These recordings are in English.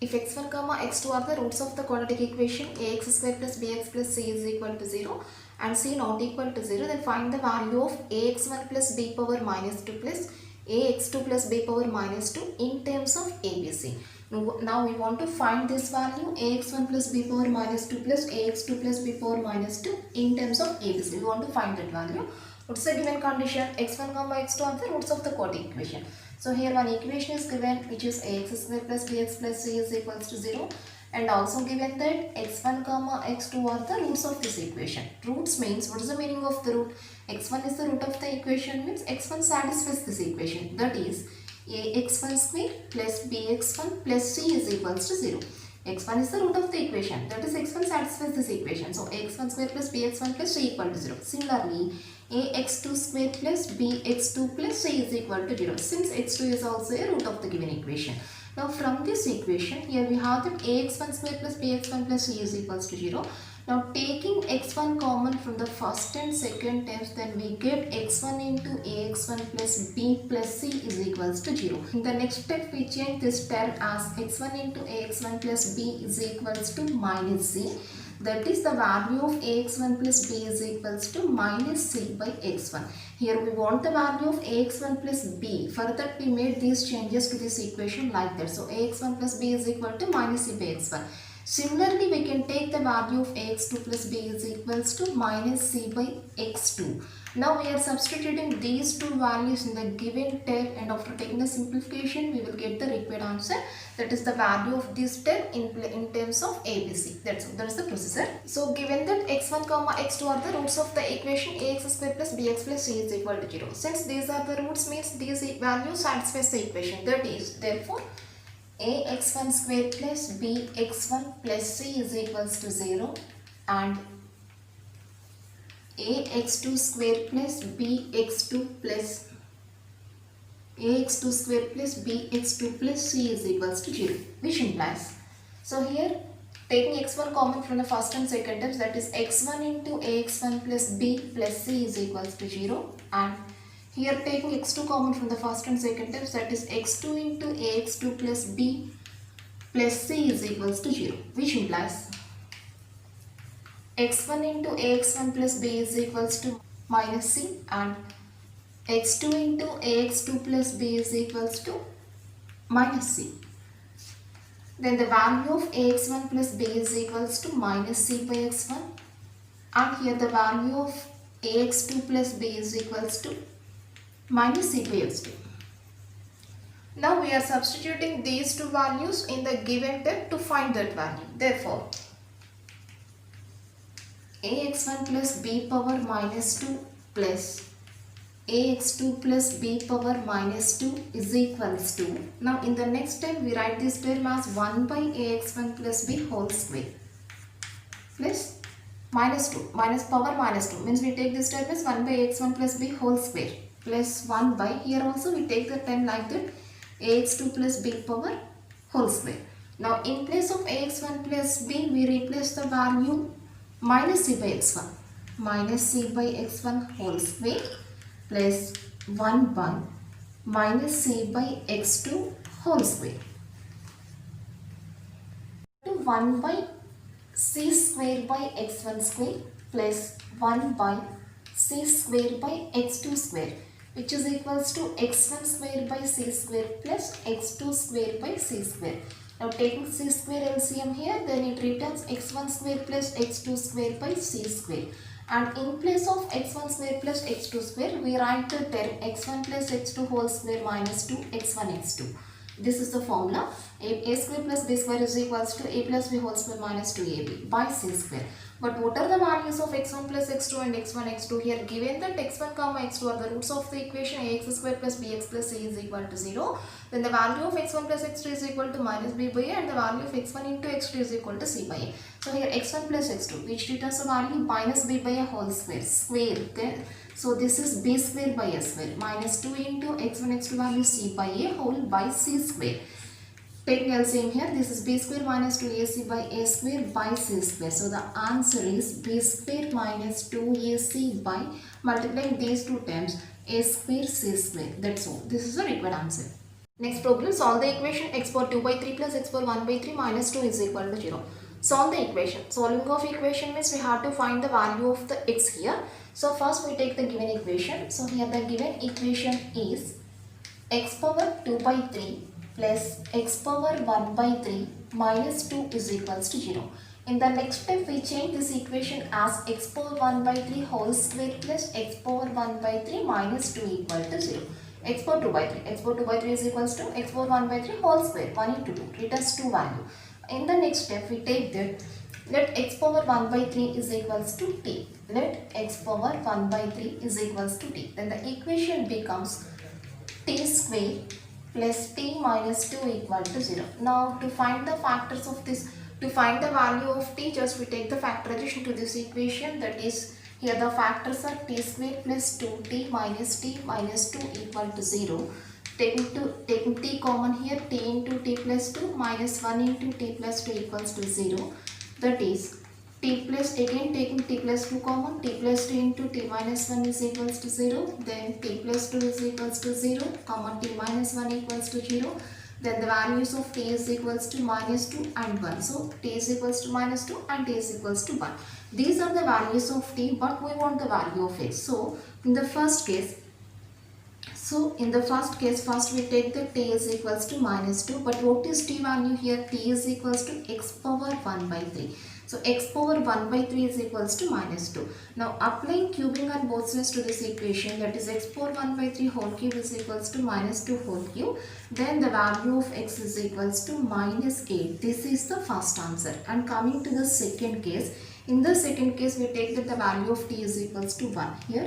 If x1 comma x2 are the roots of the quadratic equation ax square plus bx plus c is equal to 0 and c not equal to 0, then find the value of ax1 plus b power minus 2 plus ax2 plus b power minus 2 in terms of ABC. Now we want to find this value ax1 plus b power minus 2 plus ax2 plus b power minus 2 in terms of ABC. We want to find that value. What's the given condition? x1 comma x2 are the roots of the quadratic equation. So here one equation is given which is ax square plus bx plus c is equals to 0, and also given that x1 comma x2 are the roots of this equation. Roots means, what is the meaning of the root? x1 is the root of the equation means x1 satisfies this equation, that is ax1 square plus bx1 plus c is equals to 0. x1 is the root of the equation, that is x1 satisfies this equation. So ax1 square plus bx1 plus c equal to 0. Similarly, ax2 square plus bx2 plus c is equal to 0, since x2 is also a root of the given equation. Now from this equation, here we have that ax1 square plus bx1 plus c is equals to 0. Now taking x1 common from the first and second terms, then we get x1 into ax1 plus b plus c is equals to 0. In the next step, we change this term as x1 into ax1 plus b is equals to minus c. That is the value of ax1 plus b is equals to minus c by x1. Here we want the value of ax1 plus b. For that we made these changes to this equation like that. So ax1 plus b is equal to minus c by x1. Similarly, we can take the value of ax2 plus b is equals to minus c by x2. Now we are substituting these two values in the given term, and after taking the simplification we will get the required answer, that is the value of this term in terms of ABC. That's the procedure. So given that x1 comma x2 are the roots of the equation ax square plus bx plus c is equal to 0. Since these are the roots means these values satisfies the equation, that is therefore ax1 square plus bx1 plus c is equals to 0 and ax2 square plus bx2 plus ax2 square plus bx2 plus c is equals to 0, which implies, so here taking x1 common from the first and second terms, that is x1 into ax1 plus b plus c is equals to 0, and here taking x2 common from the first and second terms, that is x2 into ax2 plus b plus c is equals to 0, which implies x1 into ax1 plus b is equals to minus c and x2 into ax2 plus b is equals to minus c. Then the value of ax1 plus b is equals to minus c by x1, and here the value of ax2 plus b is equals to minus c by x2. Now we are substituting these two values in the given term to find that value. Therefore, ax1 plus b power minus 2 plus ax2 plus b power minus 2 is equals to, now in the next step we write this term as 1 by ax1 plus b whole square plus minus 2, minus power minus 2 means we take this term as 1 by ax1 plus b whole square plus 1 by, here also we take the term like that, ax2 plus b power whole square. Now in place of ax1 plus b we replace the value minus c by x1, minus c by x1 whole square plus 1 by minus c by x2 whole square to 1 by c square by x1 square plus 1 by c square by x2 square, which is equals to x1 square by c square plus x2 square by c square. Now taking c square LCM here, then it returns x1 square plus x2 square by c square, and in place of x1 square plus x2 square we write the term x1 plus x2 whole square minus 2 x1 x2. This is the formula, a square plus b square is equals to a plus b whole square minus 2ab by c square. But what are the values of x1 plus x2 and x1 x2? Here given that x1 comma x2 are the roots of the equation ax square plus bx plus c is equal to 0, then the value of x1 plus x2 is equal to minus b by a, and the value of x1 into x2 is equal to c by a. So here x1 plus x2, which returns the value minus b by a whole square, okay? So this is b square by a square, minus 2 into x1 x2 value c by a whole by c square. Taking LCM here, this is b square minus 2ac by a square by c square. So the answer is b square minus 2ac by multiplying these two terms a square c square. That's all. This is the required answer. Next problem, solve the equation x power 2 by 3 plus x power 1 by 3 minus 2 is equal to 0. Solve the equation. Solving of equation means we have to find the value of the x here. So first we take the given equation. So here the given equation is x power 2 by 3 plus x power 1 by 3 minus 2 is equals to 0. In the next step we change this equation as x power 1 by 3 whole square plus x power 1 by 3 minus 2 equal to 0. X power 2 by 3. X power 2 by 3 is equals to x power 1 by 3 whole square. 1 into 2. Returns 2 value. In the next step we take that let x power 1 by 3 is equals to t. Let x power 1 by 3 is equals to t. Then the equation becomes t square plus t minus 2 equal to 0. Now to find the factors of this, to find the value of t, just we take the factorization to this equation, that is here the factors are t square plus 2t minus t minus 2 equal to 0. Taking t common here, t into t plus 2 minus 1 into t plus 2 equals to 0. That is t plus, again taking t plus 2 common, t plus 2 into t minus 1 is equals to 0. Then t plus 2 is equals to 0, comma t minus 1 equals to 0. Then the values of t is equals to minus 2 and 1. So t is equals to minus 2 and t is equals to 1. These are the values of t, but we want the value of x. So in the first case, first we take the t is equals to minus 2. But what is t value here? T is equals to x power 1 by 3. So x power 1 by 3 is equals to minus 2. Now applying cubing on both sides to this equation, that is x power 1 by 3 whole cube is equals to minus 2 whole cube. Then the value of x is equals to minus 8. This is the first answer. And coming to the second case, in the second case we take that the value of t is equals to 1. Here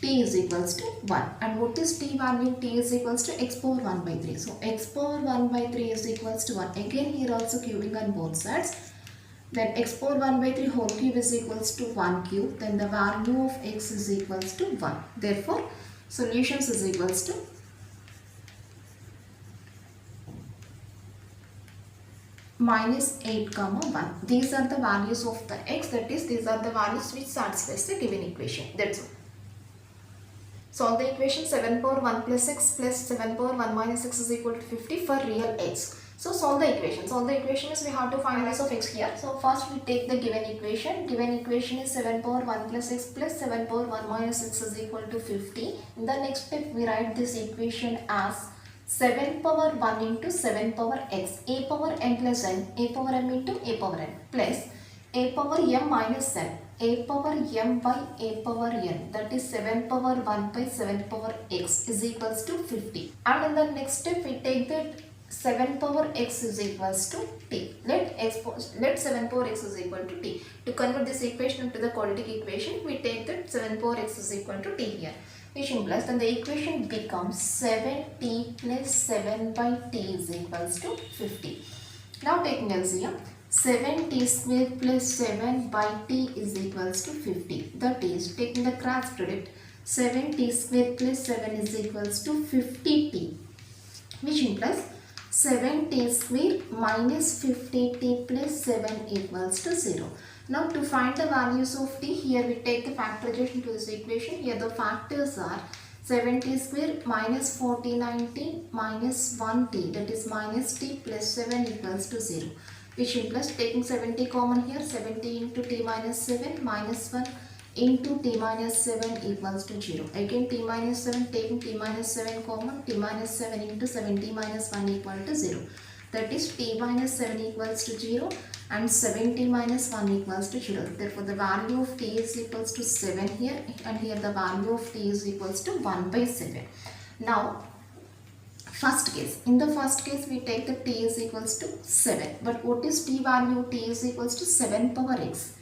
t is equals to 1. And what is t value? T is equals to x power 1 by 3. So x power 1 by 3 is equals to 1. Again here also cubing on both sides. Then x power 1 by 3 whole cube is equals to 1 cube. Then the value of x is equals to 1. Therefore, solutions is equals to minus 8 comma 1. These are the values of the x, that is these are the values which satisfies the given equation. That's all. Solve the equation 7 power 1 plus x plus 7 power 1 minus x is equal to 50 for real x. So solve the equation. Solve the equation is we have to find values of x here. So first we take the given equation. Given equation is 7 power 1 plus x plus 7 power 1 minus x is equal to 50. In the next step we write this equation as 7 power 1 into 7 power x, a power n plus n, a power m into a power n plus a power m minus n, a power m by a power n, that is 7 power 1 by 7 power x is equals to 50. And in the next step we take that 7 power x is equals to t. Let 7 power x is equal to t. To convert this equation into the quadratic equation, we take that 7 power x is equal to t here, which implies then the equation becomes 7t plus 7 by t is equals to 50. Now taking LCM, 7t square plus 7 by t is equals to 50. That is, taking the cross product, 7t square plus 7 is equals to 50t, which implies 7t square minus 50t plus 7 equals to 0. Now to find the values of t, here we take the factorization to this equation. Here the factors are 7t square minus 49t minus 1t, that is minus t plus 7 equals to 0. Which implies taking 70 common here, 70 into t minus 7 minus 1 into t minus 7 equals to 0. Again t minus 7, taking t minus 7 common, t minus 7 into 70 minus 1 equal to 0. That is t minus 7 equals to 0 and 70 minus 1 equals to 0. Therefore the value of t is equals to 7 here, and here the value of t is equals to 1 by 7. Now first case, in the first case we take the t is equals to 7. But what is t value? T is equals to 7 power x.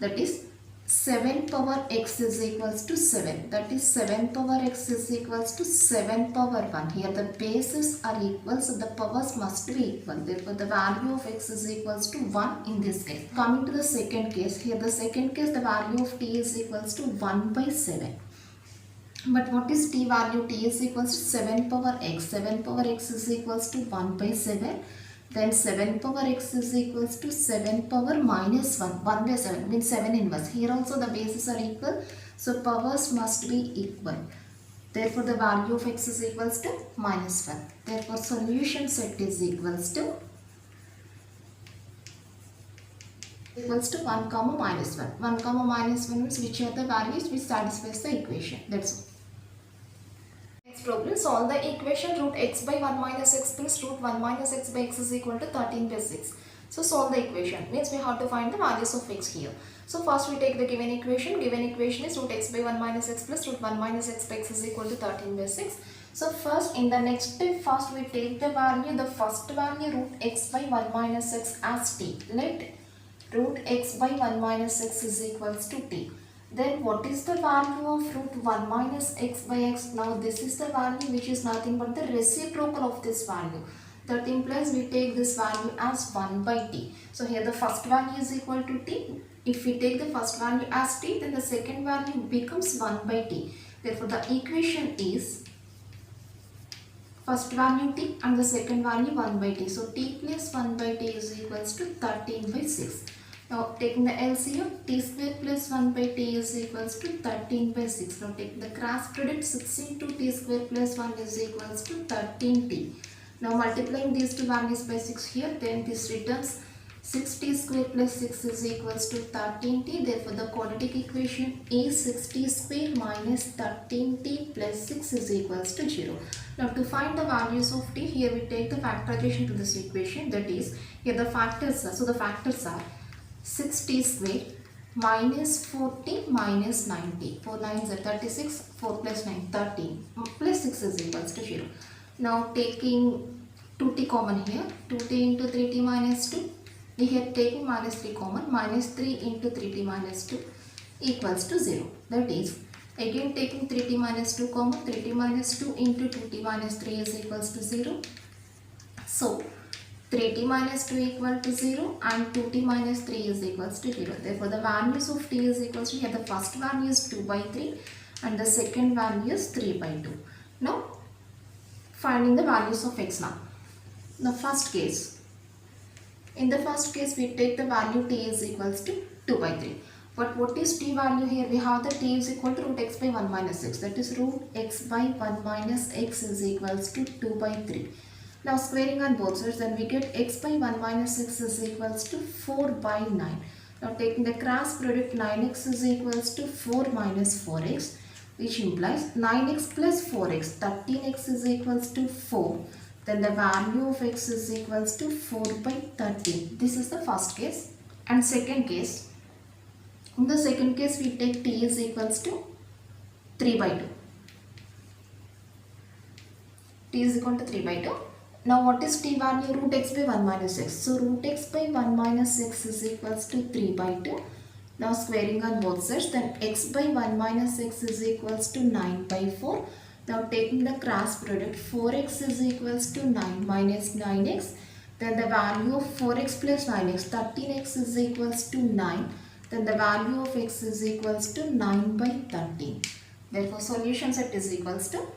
That is 7 power x is equals to 7. That is 7 power x is equals to 7 power 1. Here the bases are equal, so the powers must be equal. Therefore the value of x is equals to 1 in this case. Coming to the second case, here the second case the value of t is equals to 1 by 7. But what is t value? T is equals to 7 power x. 7 power x is equals to 1 by 7. Then 7 power x is equals to 7 power minus 1. 1 by 7 means 7 inverse. Here also the bases are equal, so powers must be equal. Therefore, the value of x is equals to minus 1. Therefore, solution set is equals to 1 comma minus 1. 1 comma minus 1 means which are the values which satisfies the equation. That's all. Next problem, solve the equation root x by 1 minus x plus root 1 minus x by x is equal to 13 by 6. So solve the equation means we have to find the values of x here. So first we take the given equation. Given equation is root x by 1 minus x plus root 1 minus x by x is equal to 13 by 6. So first in the next step, first we take the value, the first value root x by 1 minus x as t. Let root x by 1 minus x is equals to t. Then what is the value of root 1 minus x by x? Now this is the value which is nothing but the reciprocal of this value. That implies we take this value as 1 by t. So here the first value is equal to t. If we take the first value as t, then the second value becomes 1 by t. Therefore the equation is first value t and the second value 1 by t. So t plus 1 by t is equals to 13 by 6. Now taking the LCM, t square plus 1 by t is equals to 13 by 6. Now take the cross product, 6 into t square plus 1 is equals to 13t. Now multiplying these two values by 6 here, then this returns 6t square plus 6 is equals to 13t. Therefore the quadratic equation is 6t square minus 13t plus 6 is equals to 0. Now to find the values of t, here we take the factorization to this equation, that is here the factors are, so the factors are 6t square minus 4t minus 9t. 4 9s are 36, 4 plus 9 13 plus 6 is equals to 0. Now taking 2t common here, 2t into 3t minus 2. We are taking minus 3 common, minus 3 into 3t minus 2 equals to 0. That is, again taking 3t minus 2 common, 3t minus 2 into 2t minus 3 is equals to 0. So 3t minus 2 equal to 0 and 2t minus 3 is equals to 0. Therefore, the values of t is equals to, here the first value is 2 by 3 and the second value is 3 by 2. Now, finding the values of x now. The first case, in the first case we take the value t is equals to 2 by 3. But what is t value here? We have the t is equal to root x by 1 minus x. That is root x by 1 minus x is equals to 2 by 3. Now squaring on both sides, then we get x by 1 minus x is equals to 4 by 9. Now taking the cross product, 9x is equals to 4 minus 4x, which implies 9x plus 4x, 13x is equals to 4. Then the value of x is equals to 4 by 13. This is the first case. And second case, in the second case we take t is equals to 3 by 2. T is equal to 3 by 2. Now what is t value? Root x by 1 minus x. So root x by 1 minus x is equals to 3 by 2. Now squaring on both sides, then x by 1 minus x is equals to 9 by 4. Now taking the cross product, 4x is equals to 9 minus 9x. Then the value of 4x plus 9x, 13x is equals to 9. Then the value of x is equals to 9 by 13. Therefore solution set is equals to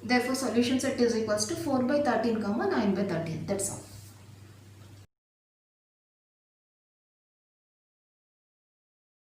Therefore, solution set is equals to 4 by 13, 9 by 13. That's all.